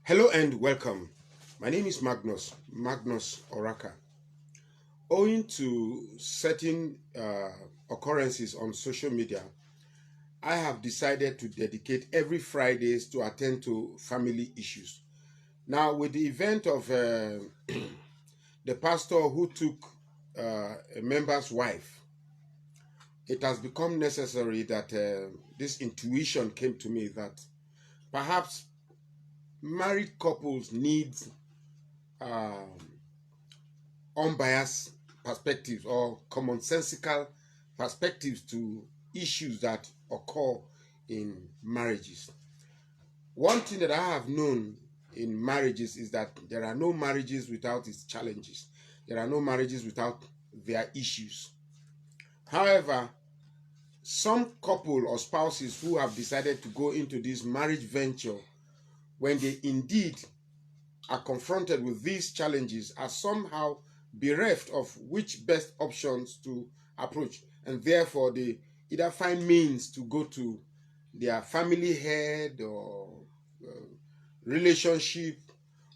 Hello and welcome. My name is Magnus Oraka. Owing to certain occurrences on social media, I have decided to dedicate every Fridays to attend to family issues. Now, with the event of the pastor who took a member's wife, it has become necessary that this intuition came to me that perhaps married couples need um, unbiased perspectives or commonsensical perspectives to issues that occur in marriages. One thing that I have known in marriages is that there are no marriages without its challenges. There are no marriages without their issues. However, some couple or spouses who have decided to go into this marriage venture, when they indeed are confronted with these challenges, are somehow bereft of which best options to approach, and therefore they either find means to go to their family head or uh, relationship,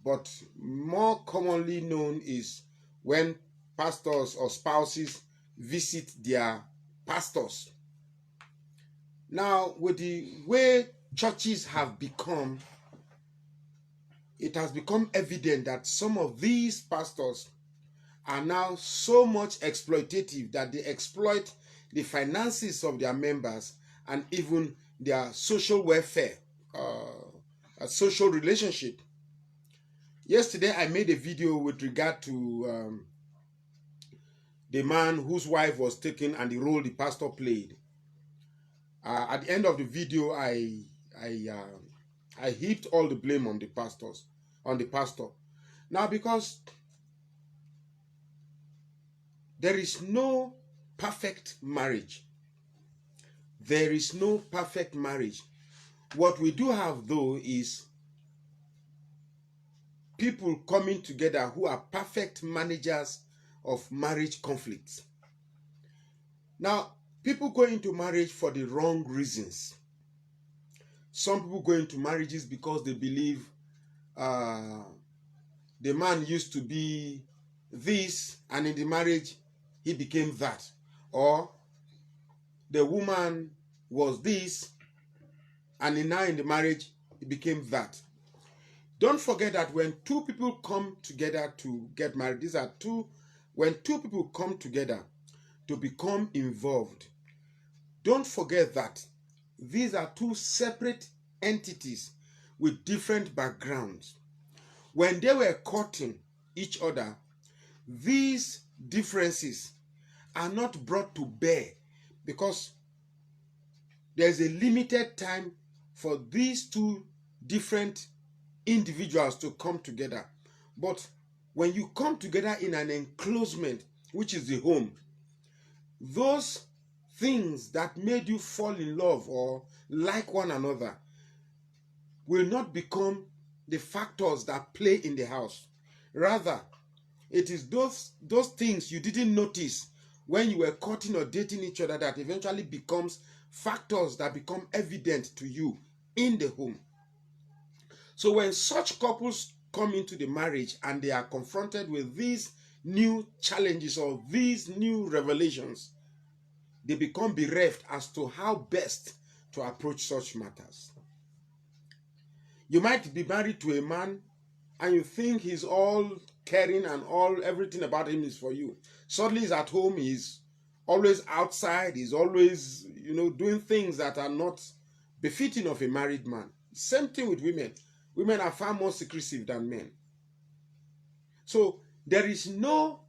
but more commonly known is when pastors or spouses visit their pastors. Now, with the way churches have become, it has become evident that some of these pastors are now so much exploitative that they exploit the finances of their members and even their social welfare, social relationship. Yesterday, I made a video with regard to the man whose wife was taken and the role the pastor played. At the end of the video, I heaped all the blame on the pastor. Now, because there is no perfect marriage. There is no perfect marriage. What we do have, though, is people coming together who are perfect managers of marriage conflicts. Now, people go into marriage for the wrong reasons. Some people go into marriages because they believe the man used to be this, and in the marriage, he became that. Or the woman was this, and now in the marriage, it became that. Don't forget that when two people come together to get married, when two people come together to become involved, don't forget that these are two separate entities with different backgrounds. When they were courting each other, these differences are not brought to bear because there's a limited time for these two different individuals to come together. But when you come together in an enclosement, which is the home, those things that made you fall in love or like one another will not become the factors that play in the house. Rather, it is those things you didn't notice when you were courting or dating each other that eventually becomes factors that become evident to you in the home. So when such couples come into the marriage and they are confronted with these new challenges or these new revelations, they become bereft as to how best to approach such matters. You might be married to a man and you think he's all caring and everything about him is for you. Suddenly he's at home, he's always outside, he's always, doing things that are not befitting of a married man. Same thing with women. Women are far more secretive than men. So there is no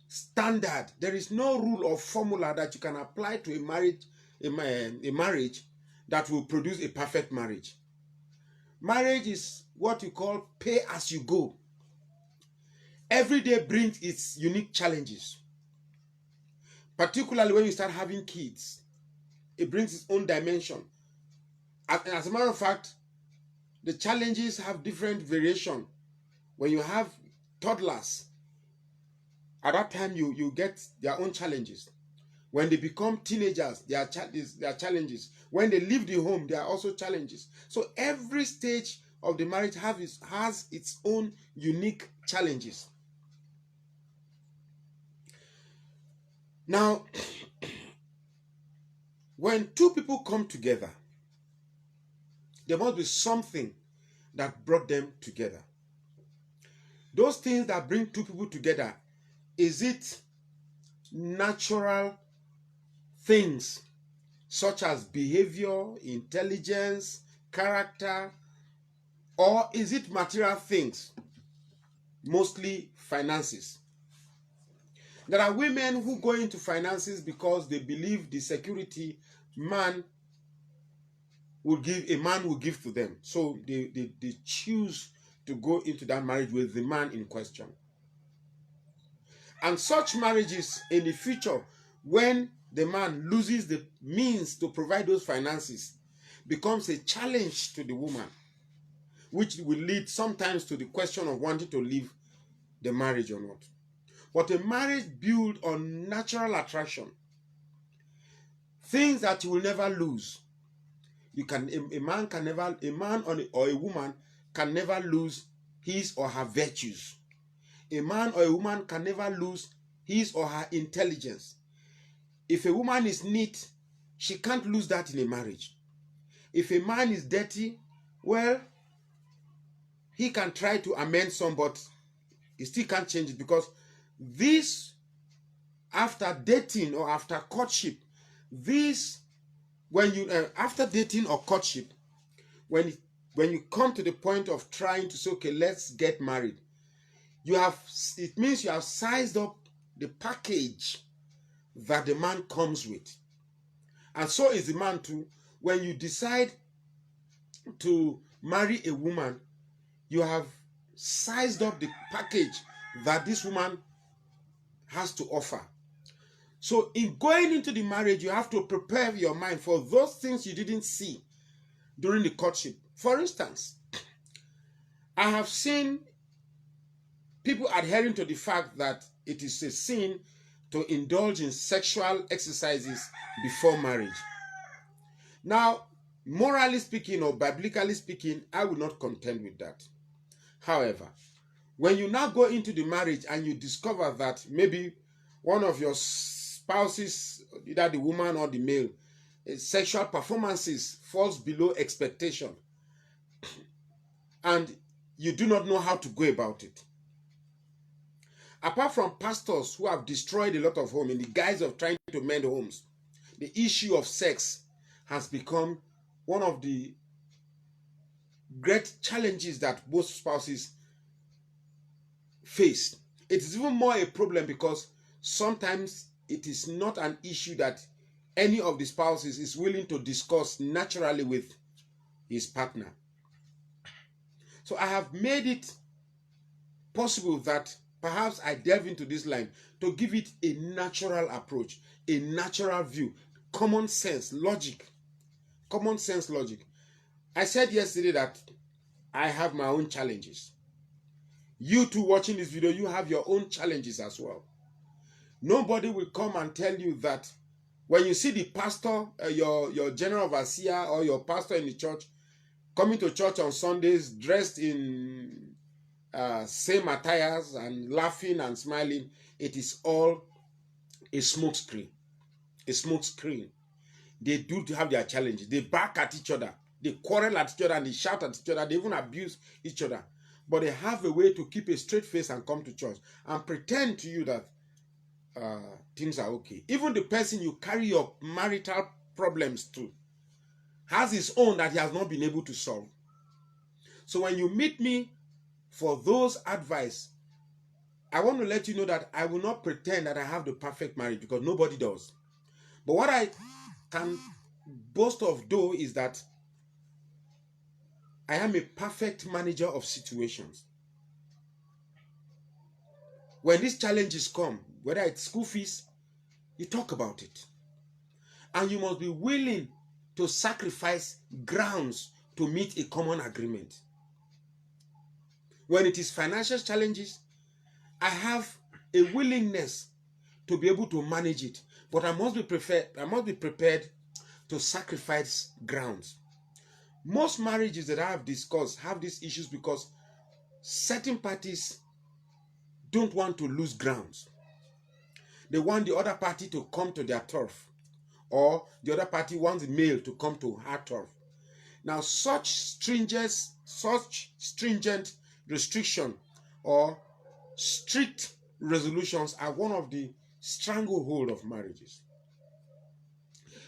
standard, there is no rule or formula that you can apply to a marriage that will produce a perfect marriage. Marriage is what you call pay as you go. Every day brings its unique challenges. Particularly when you start having kids, it brings its own dimension. As a matter of fact, the challenges have different variation. When you have toddlers, at that time you get their own challenges. When they become teenagers, there are challenges. When they leave the home, there are also challenges. So every stage of the marriage has its own unique challenges. Now, when two people come together, there must be something that brought them together. Those things that bring two people together, is it natural things such as behavior, intelligence, character, or is it material things, mostly finances? There are women who go into finances because they believe the security a man will give to them. So they choose to go into that marriage with the man in question. And such marriages in the future, when the man loses the means to provide those finances, becomes a challenge to the woman, which will lead sometimes to the question of wanting to leave the marriage or not. But a marriage built on natural attraction, things that you will never lose. A man or a woman can never lose his or her virtues. A man or a woman can never lose his or her intelligence. If a woman is neat, she can't lose that in a marriage. If a man is dirty, well, he can try to amend some, but he still can't change it, because this, after dating or after courtship, after dating or courtship, when you come to the point of trying to say, okay, let's get married, it means you have sized up the package that the man comes with. And so is the man too. When you decide to marry a woman, you have sized up the package that this woman has to offer. So in going into the marriage, you have to prepare your mind for those things you didn't see during the courtship. For instance, I have seen people adhering to the fact that it is a sin to indulge in sexual exercises before marriage. Now, morally speaking or biblically speaking, I will not contend with that. However, when you now go into the marriage and you discover that maybe one of your spouses, either the woman or the male, sexual performances falls below expectation, and you do not know how to go about it. Apart from pastors who have destroyed a lot of homes in the guise of trying to mend homes, the issue of sex has become one of the great challenges that both spouses face. It is even more a problem because sometimes it is not an issue that any of the spouses is willing to discuss naturally with his partner. So I have made it possible that perhaps I delve into this line to give it a natural approach, a natural view, common sense, logic. Common sense, logic. I said yesterday that I have my own challenges. You too watching this video, you have your own challenges as well. Nobody will come and tell you that when you see the pastor, your general overseer or your pastor in the church coming to church on Sundays dressed in same attires and laughing and smiling, it is all a smoke screen. A smoke screen. They do have their challenges. They bark at each other. They quarrel at each other and they shout at each other. They even abuse each other. But they have a way to keep a straight face and come to church and pretend to you that things are okay. Even the person you carry your marital problems to has his own that he has not been able to solve. So when you meet me for those advice, I want to let you know that I will not pretend that I have the perfect marriage, because nobody does. But what I can boast of though is that I am a perfect manager of situations. When these challenges come, whether it's school fees, you talk about it. And you must be willing to sacrifice grounds to meet a common agreement. When it is financial challenges, I have a willingness to be able to manage it. But I must be prepared to sacrifice grounds. Most marriages that I have discussed have these issues because certain parties don't want to lose grounds. They want the other party to come to their turf, or the other party wants the male to come to her turf. Now, such stringent restriction or strict resolutions are one of the stranglehold of marriages.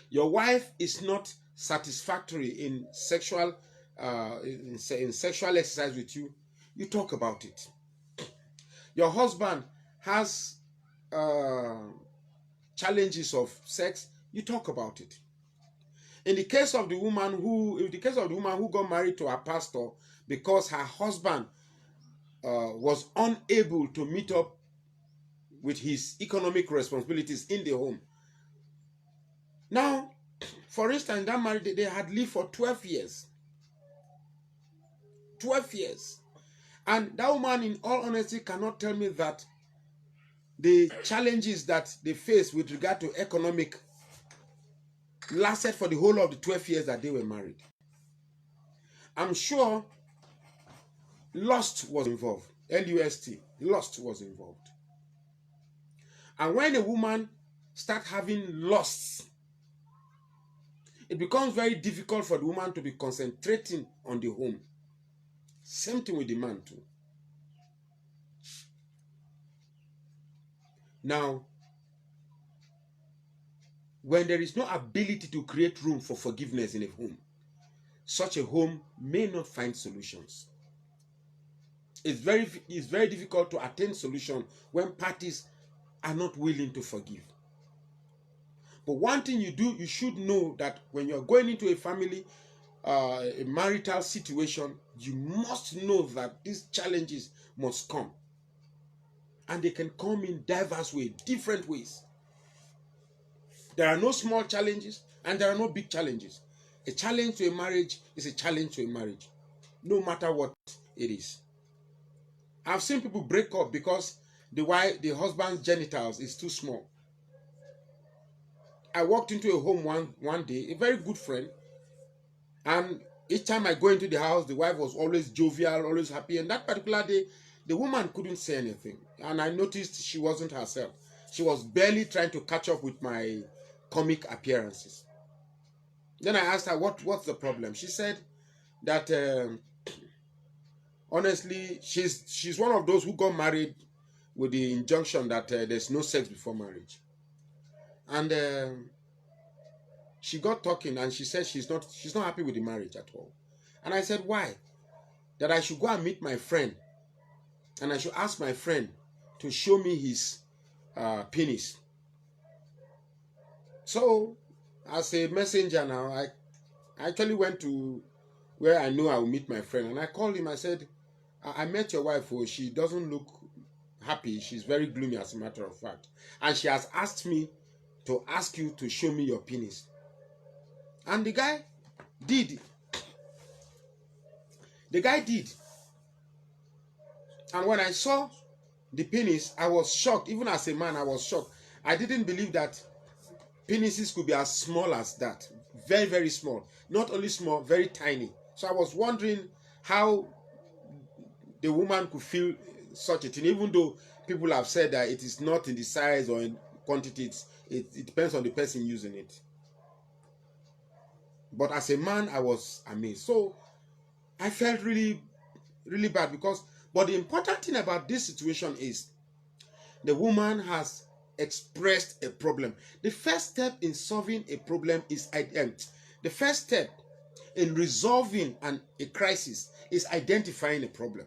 Your wife is not satisfactory in sexual exercise with you, you talk about it. Your husband has challenges of sex, you talk about it. In the case of the woman who got married to a pastor because her husband was unable to meet up with his economic responsibilities in the home. Now, for instance, that marriage, they had lived for 12 years. 12 years. And that woman, in all honesty, cannot tell me that the challenges that they faced with regard to economic lasted for the whole of the 12 years that they were married. I'm sure lust was involved. L-U-S-T. Lust was involved. And when a woman starts having lusts, it becomes very difficult for the woman to be concentrating on the home. Same thing with the man too. Now, when there is no ability to create room for forgiveness in a home, such a home may not find solutions. It's very difficult to attain solution when parties are not willing to forgive. But one thing you should know that when you're going into a family, a marital situation, you must know that these challenges must come. And they can come in diverse ways, different ways. There are no small challenges and there are no big challenges. A challenge to a marriage is a challenge to a marriage, no matter what it is. I've seen people break up because the husband's genitals is too small. I walked into a home one day, a very good friend, and each time I go into the house, the wife was always jovial, always happy. And that particular day, the woman couldn't say anything. And I noticed she wasn't herself. She was barely trying to catch up with my comic appearances. Then I asked her, what's the problem? She said that, honestly, she's one of those who got married with the injunction that there's no sex before marriage. And she got talking and she said she's not happy with the marriage at all. And I said, why? That I should go and meet my friend and I should ask my friend to show me his penis. So, as a messenger now, I actually went to where I knew I would meet my friend. And I called him. I said, I met your wife. Oh, she doesn't look happy. She's very gloomy, as a matter of fact. And she has asked me to ask you to show me your penis. And the guy did. The guy did. And when I saw the penis, I was shocked. Even as a man, I was shocked. I didn't believe that penises could be as small as that. Very, very small. Not only small, very tiny. So I was wondering how the woman could feel such a thing, even though people have said that it is not in the size or in quantities. It depends on the person using it. But as a man, I was amazed. So I felt really, really bad but the important thing about this situation is the woman has expressed a problem. The first step in solving a problem is the first step in resolving a crisis is identifying a problem.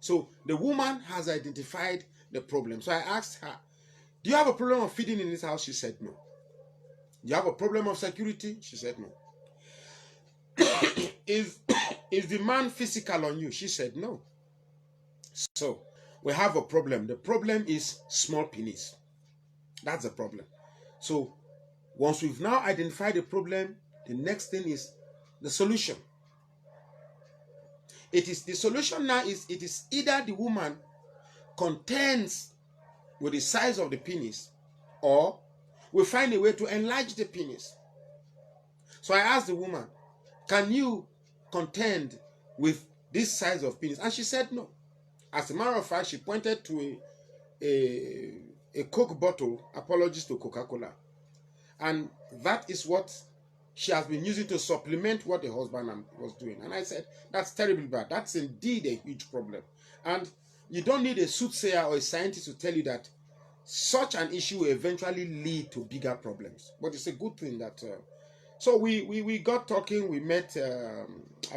So the woman has identified the problem. So I asked her, do you have a problem of feeding in this house? She said no. Do you have a problem of security? She said no. Is the man physical on you? She said no. So we have a problem. The problem is small penis. That's the problem. So once we've now identified the problem, the next thing is the solution. The solution now is it is either the woman contends with the size of the penis, or we find a way to enlarge the penis. So I asked the woman, Can you contend with this size of penis? And she said no. As a matter of fact, she pointed to a Coke bottle, apologies to Coca-Cola. And that is what she has been using to supplement what the husband was doing. And I said, that's terribly bad. That's indeed a huge problem. And you don't need a soothsayer or a scientist to tell you that such an issue will eventually lead to bigger problems. But it's a good thing that... so we got talking, we met a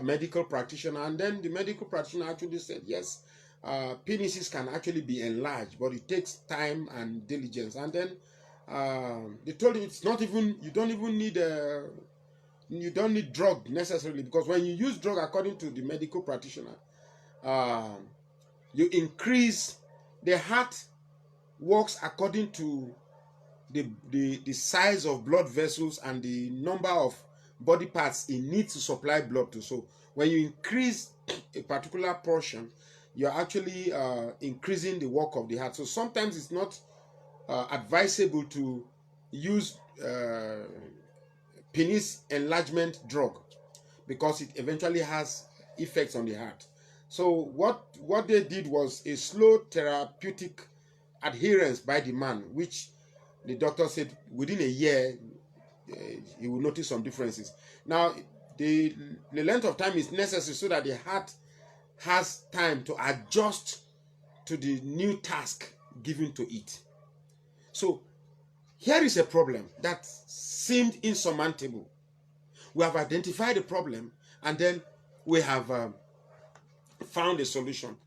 medical practitioner, and then the medical practitioner actually said, yes, penises can actually be enlarged, but it takes time and diligence. And then they told him it's not even, you don't need drug necessarily, because when you use drug, according to the medical practitioner, you increase, the heart works according to the size of blood vessels and the number of body parts it needs to supply blood to. So when you increase a particular portion, you're actually increasing the work of the heart. So sometimes it's not advisable to use penis enlargement drug, because it eventually has effects on the heart. So what they did was a slow therapeutic adherence by the man, which the doctor said within a year he will notice some differences. Now the length of time is necessary so that the heart has time to adjust to the new task given to it. So here is a problem that seemed insurmountable. We have identified the problem, and then we have found a solution.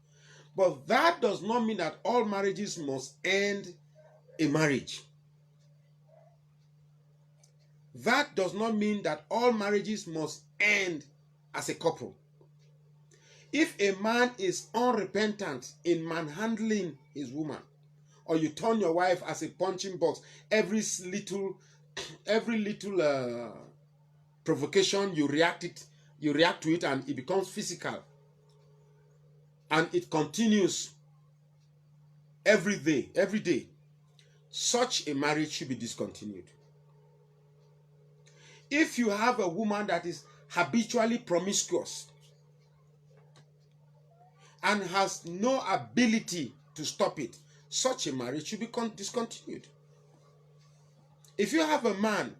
But that does not mean that all marriages must end a marriage. That does not mean that all marriages must end as a couple. If a man is unrepentant in manhandling his woman, or you turn your wife as a punching box, every little provocation you react to it, and it becomes physical, and it continues every day, such a marriage should be discontinued. If you have a woman that is habitually promiscuous and has no ability to stop it, such a marriage should be discontinued. If you have a man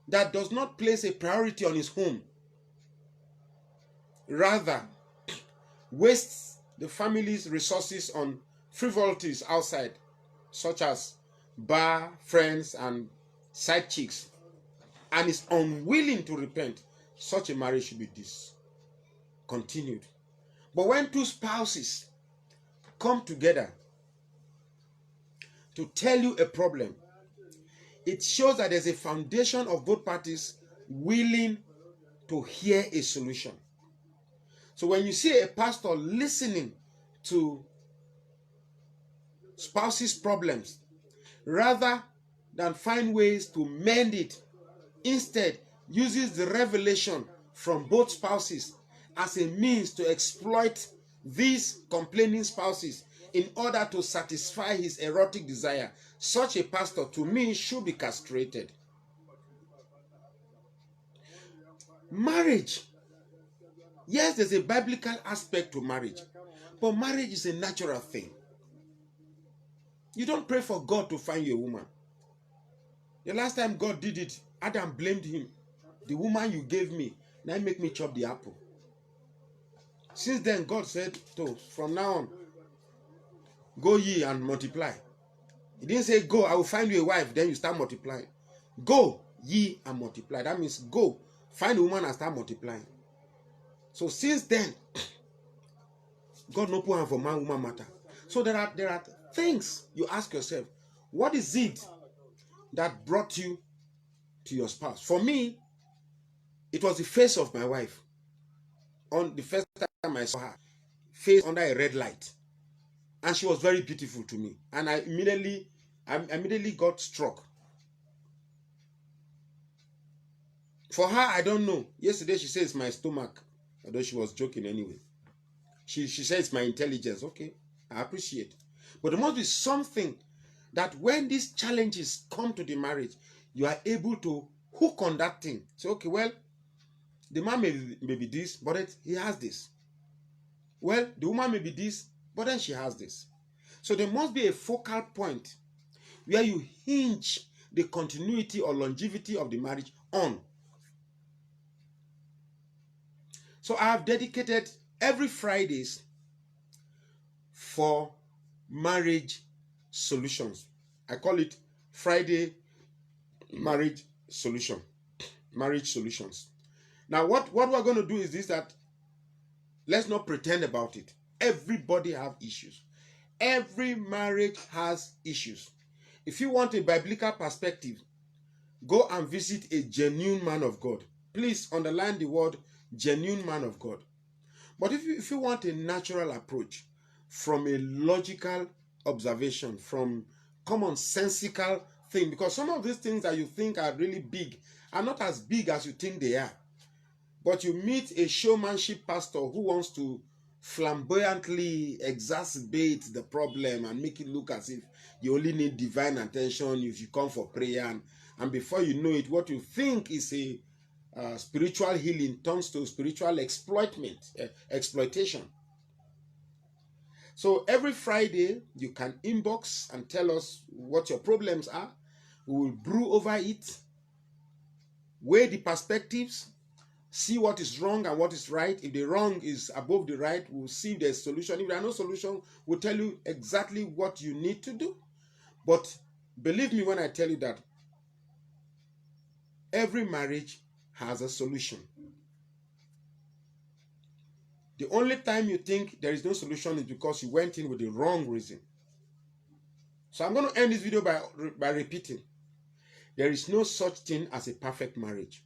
that does not place a priority on his home, rather wastes the family's resources on frivolities outside, such as bar, friends, and side chicks, and is unwilling to repent, such a marriage should be discontinued. But when two spouses come together to tell you a problem, it shows that there's a foundation of both parties willing to hear a solution. So when you see a pastor listening to spouses' problems, rather than find ways to mend it, instead uses the revelation from both spouses as a means to exploit these complaining spouses in order to satisfy his erotic desire, such a pastor, to me, should be castrated. Marriage. Yes, there's a biblical aspect to marriage, but marriage is a natural thing. You don't pray for God to find you a woman. The last time God did it, Adam blamed him. The woman you gave me, now make me chop the apple. Since then, God said, so from now on, go ye and multiply. He didn't say, go, I will find you a wife, then you start multiplying. Go ye and multiply. That means go, find a woman and start multiplying. So since then, God no put hand for man, woman matter. So there are things you ask yourself, what is it that brought you to your spouse? For me, it was the face of my wife. On the first time I saw her, face under a red light, and she was very beautiful to me, and I immediately got struck. For her, I don't know. Yesterday she says my stomach, although she was joking anyway. She says my intelligence. Okay, I appreciate. But there must be something that when these challenges come to the marriage, you are able to hook on that thing. Say, okay, well, the man may be this, but he has this. Well, the woman may be this, but then she has this. So there must be a focal point where you hinge the continuity or longevity of the marriage on. So I have dedicated every Fridays for marriage solutions. I call it Friday marriage solution. Marriage solutions. Now, what we're going to do is this, that let's not pretend about it. Everybody have issues. Every marriage has issues. If you want a biblical perspective, go and visit a genuine man of God. Please underline the word genuine man of God. But if you want a natural approach from a logical observation, from commonsensical thing, because some of these things that you think are really big are not as big as you think they are. But you meet a showmanship pastor who wants to flamboyantly exacerbate the problem and make it look as if you only need divine attention if you come for prayer, and before you know it, what you think is a spiritual healing turns to spiritual exploitation. So every Friday you can inbox and tell us what your problems are. We will brew over it, weigh the perspectives, see what is wrong and what is right. If the wrong is above the right, we'll see if there's a solution. If there are no solution, we'll tell you exactly what you need to do. But believe me when I tell you that every marriage has a solution. The only time you think there is no solution is because you went in with the wrong reason. So I'm going to end this video by repeating. There is no such thing as a perfect marriage.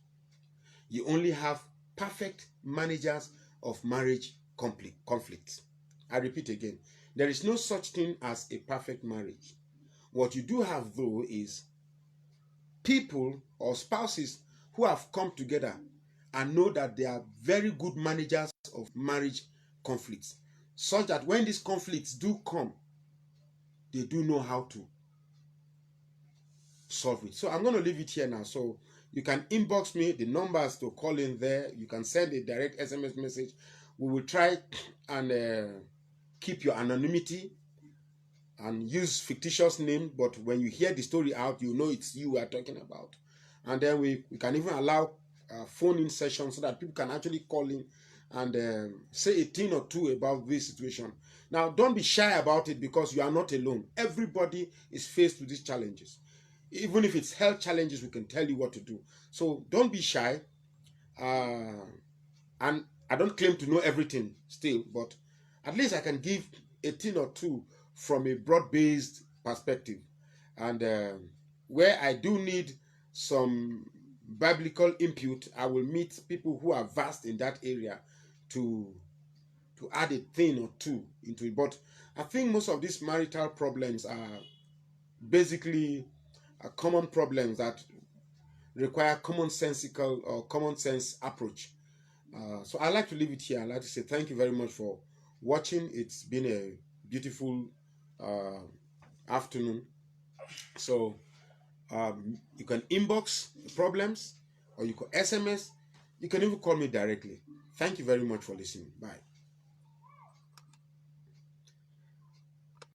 You only have perfect managers of marriage conflicts. I repeat again. There is no such thing as a perfect marriage. What you do have, though, is people or spouses who have come together and know that they are very good managers of marriage conflicts, such that when these conflicts do come, they do know how to solve it. So I'm going to leave it here now. So you can inbox me, the numbers to call in there. You can send a direct SMS message. We will try and keep your anonymity and use fictitious name, but when you hear the story out, you know it's you we are talking about. And then we can even allow phone-in sessions so that people can actually call in and say a thing or two about this situation. Now, don't be shy about it, because you are not alone. Everybody is faced with these challenges. Even if it's health challenges, we can tell you what to do. So don't be shy. And I don't claim to know everything still, but at least I can give a thing or two from a broad-based perspective. And where I do need some biblical input, I will meet people who are vast in that area to add a thing or two into it. But I think most of these marital problems are basically common problems that require commonsensical or common sense approach. So I like to leave it here. I'd like to say thank you very much for watching. It's been a beautiful afternoon. So you can inbox the problems, or you can SMS. You can even call me directly. Thank you very much for listening. Bye.